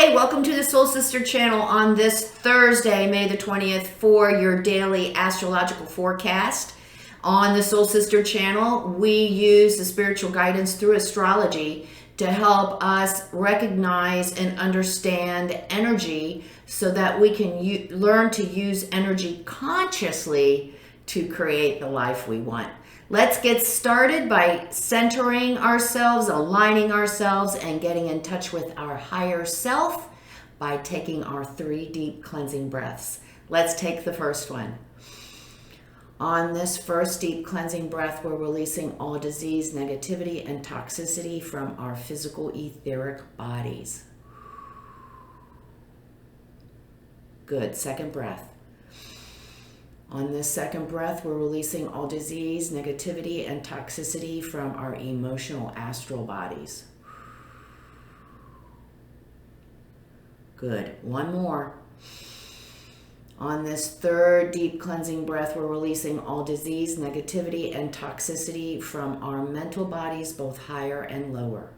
Hey, welcome to the Soul Sister channel on this Thursday, May the 20th, for your daily astrological forecast. On the Soul Sister channel, we use the spiritual guidance through astrology to help us recognize and understand energy so that we can learn to use energy consciously to create the life we want. Let's get started by centering ourselves, aligning ourselves, and getting in touch with our higher self by taking our 3 deep cleansing breaths. Let's take the first one. On this first deep cleansing breath, we're releasing all disease, negativity, and toxicity from our physical etheric bodies. Good. Second breath. On this second breath, we're releasing all disease, negativity, and toxicity from our emotional astral bodies. Good. One more. On this third deep cleansing breath, we're releasing all disease, negativity, and toxicity from our mental bodies, both higher and lower.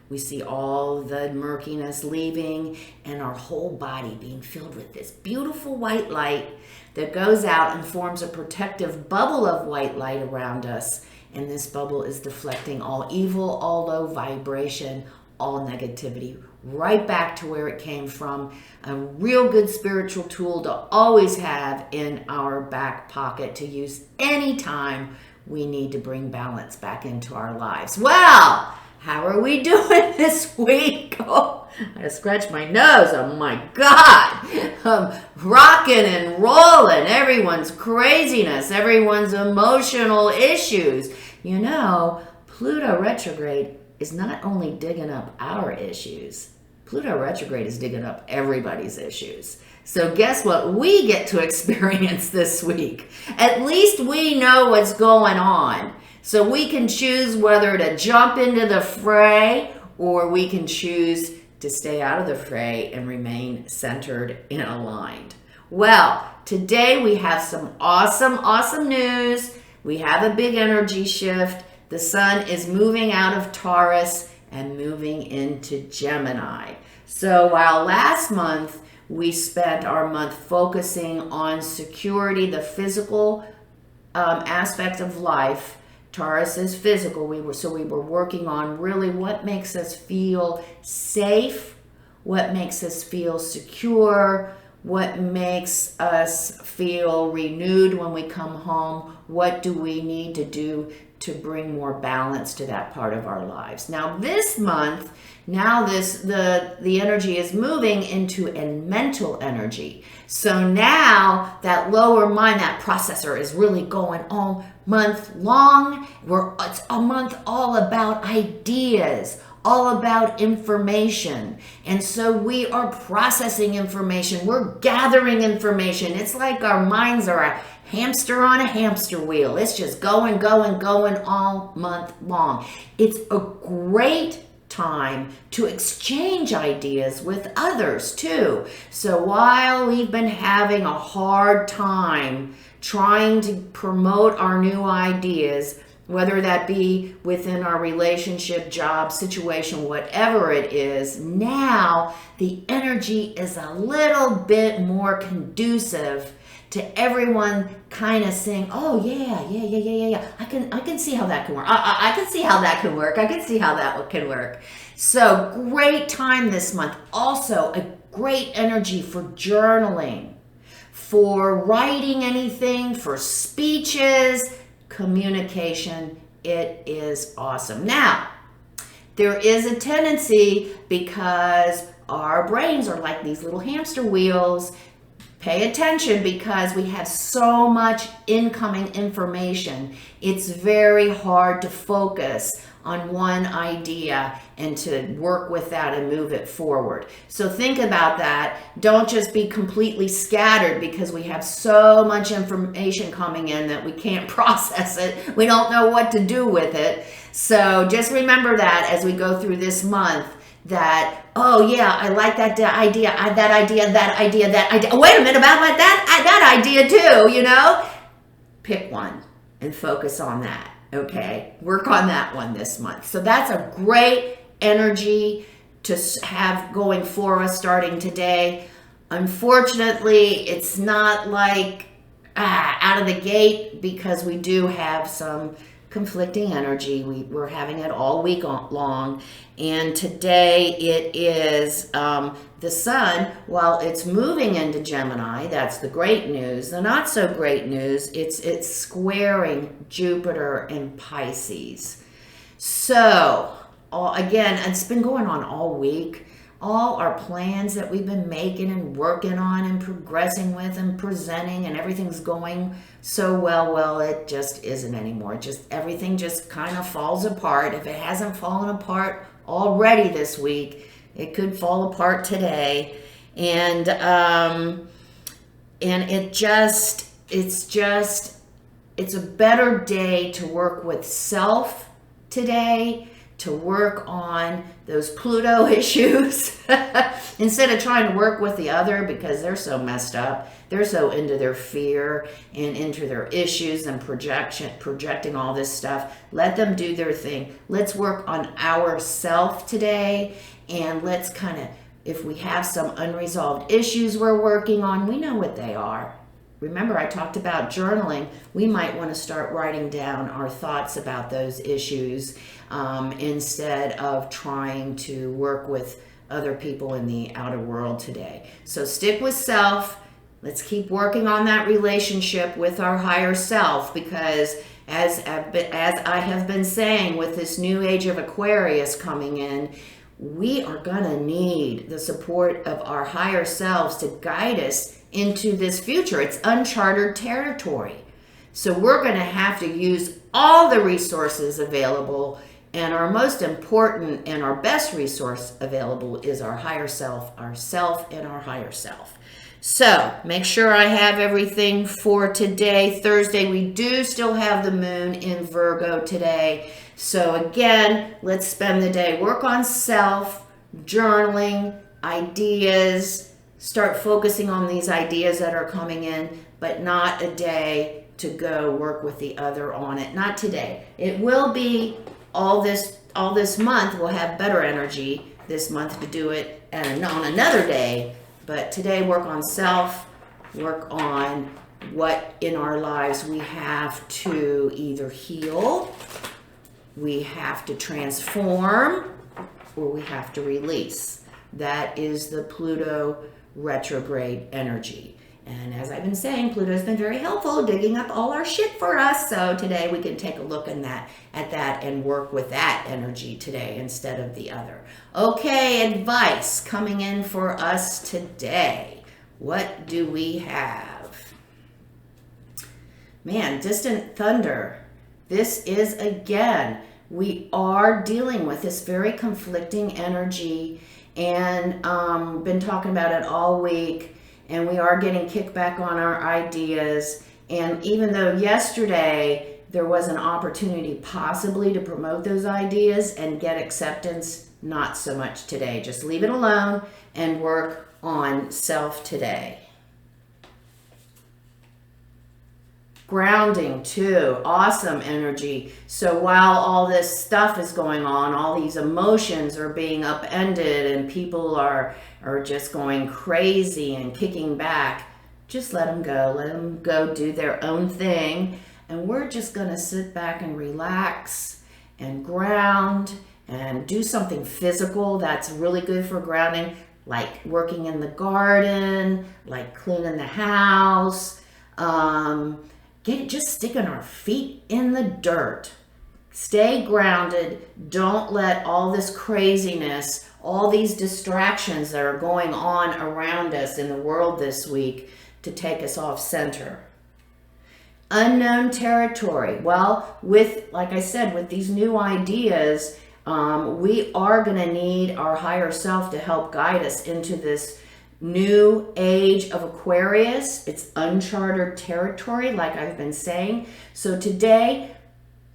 We see all the murkiness leaving and our whole body being filled with this beautiful white light that goes out and forms a protective bubble of white light around us. And this bubble is deflecting all evil, all low vibration, all negativity, right back to where it came from. A real good spiritual tool to always have in our back pocket to use anytime we need to bring balance back into our lives. Well, how are we doing this week? Oh, I scratched my nose. Oh my God. Rocking and rolling. Everyone's craziness. Everyone's emotional issues. You know, Pluto retrograde is not only digging up our issues. Pluto retrograde is digging up everybody's issues. So guess what we get to experience this week? At least we know what's going on. So we can choose whether to jump into the fray or we can choose to stay out of the fray and remain centered and aligned. Well, today we have some awesome news. We have a big energy shift. The sun is moving out of Taurus and moving into Gemini. So while last month we spent our month focusing on security, the physical aspect of life, Taurus is physical. We were working on really what makes us feel safe, what makes us feel secure, what makes us feel renewed when we come home. What do we need to do to bring more balance to that part of our lives? Now this month, the energy is moving into a mental energy. So now that lower mind, that processor is really going all month long. It's a month all about ideas, all about information. And so we are processing information. We're gathering information. It's like our minds are a hamster on a hamster wheel. It's just going all month long. It's a great time to exchange ideas with others too. So while we've been having a hard time trying to promote our new ideas, whether that be within our relationship, job, situation, whatever it is, now the energy is a little bit more conducive to everyone kind of saying, oh yeah. I can see how that can work. I can see how that can work. I can see how that can work. So great time this month. Also a great energy for journaling, for writing anything, for speeches, communication. It is awesome. Now, there is a tendency, because our brains are like these little hamster wheels. Pay attention, because we have so much incoming information. It's very hard to focus on one idea and to work with that and move it forward. So think about that. Don't just be completely scattered because we have so much information coming in that we can't process it. We don't know what to do with it. So just remember that as we go through this month, that, oh yeah, I like that idea, that idea. Oh, wait a minute, about that idea too, you know? Pick one and focus on that, okay? Work on that one this month. So that's a great energy to have going for us starting today. Unfortunately, it's not like out of the gate, because we do have some conflicting energy. We're having it all week long, and today it is the sun, while it's moving into Gemini. That's the great news. The not so great news, it's squaring Jupiter in Pisces. So again, it's been going on all week. All our plans that we've been making and working on and progressing with and presenting, and everything's going so well, it just isn't anymore. Just everything just kind of falls apart. If it hasn't fallen apart already this week, it could fall apart today. And it's a better day to work with self today, to work on those Pluto issues instead of trying to work with the other, because they're so messed up. They're so into their fear and into their issues and projecting all this stuff. Let them do their thing. Let's work on ourself today, and let's kind of, if we have some unresolved issues we're working on, we know what they are. Remember, I talked about journaling. We might want to start writing down our thoughts about those issues instead of trying to work with other people in the outer world today. So stick with self. Let's keep working on that relationship with our higher self, because as I have been saying, with this new age of Aquarius coming in, we are going to need the support of our higher selves to guide us into this future. It's uncharted territory. So we're going to have to use all the resources available, and our most important and our best resource available is our higher self, ourself, and our higher self. So make sure I have everything for today. Thursday, we do still have the moon in Virgo today. So again, let's spend the day, work on self, journaling, ideas, start focusing on these ideas that are coming in, but not a day to go work with the other on it. Not today. It will be all this month. We'll have better energy this month to do it and on another day. But today, work on self, work on what in our lives we have to either heal, we have to transform, or we have to release. That is the Pluto retrograde energy. And as I've been saying, Pluto's been very helpful digging up all our shit for us. So today we can take a look at that and work with that energy today instead of the other. Okay, advice coming in for us today. What do we have? Man, distant thunder. This is, again, we are dealing with this very conflicting energy, and been talking about it all week. And we are getting kickback on our ideas. And even though yesterday there was an opportunity possibly to promote those ideas and get acceptance, not so much today. Just leave it alone and work on self today. Grounding too, awesome energy. So while all this stuff is going on, all these emotions are being upended and people are just going crazy and kicking back, just let them go do their own thing. And we're just gonna sit back and relax and ground and do something physical that's really good for grounding, like working in the garden, like cleaning the house, just sticking our feet in the dirt. Stay grounded. Don't let all this craziness, all these distractions that are going on around us in the world this week to take us off center. Unknown territory. Well, like I said, with these new ideas, we are going to need our higher self to help guide us into this new age of Aquarius. It's uncharted territory, like I've been saying. So today,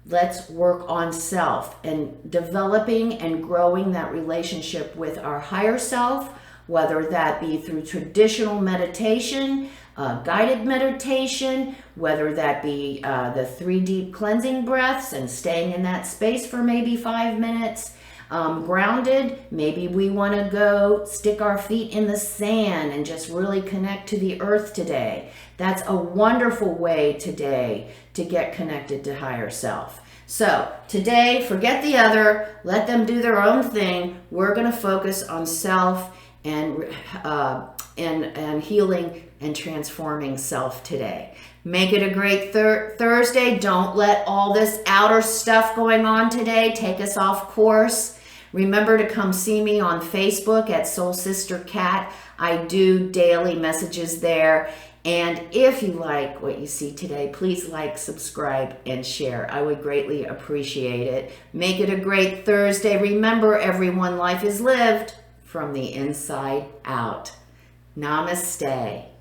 let's work on self and developing and growing that relationship with our higher self, whether that be through traditional meditation, guided meditation, whether that be the 3 deep cleansing breaths and staying in that space for maybe 5 minutes, Grounded, maybe we want to go stick our feet in the sand and just really connect to the earth today. That's a wonderful way today to get connected to higher self. So today, forget the other, let them do their own thing. We're going to focus on self and healing and transforming self today. Make it a great Thursday. Don't let all this outer stuff going on today take us off course. Remember to come see me on Facebook at Soul Sister Cat. I do daily messages there. And if you like what you see today, please like, subscribe, and share. I would greatly appreciate it. Make it a great Thursday. Remember, everyone, life is lived from the inside out. Namaste.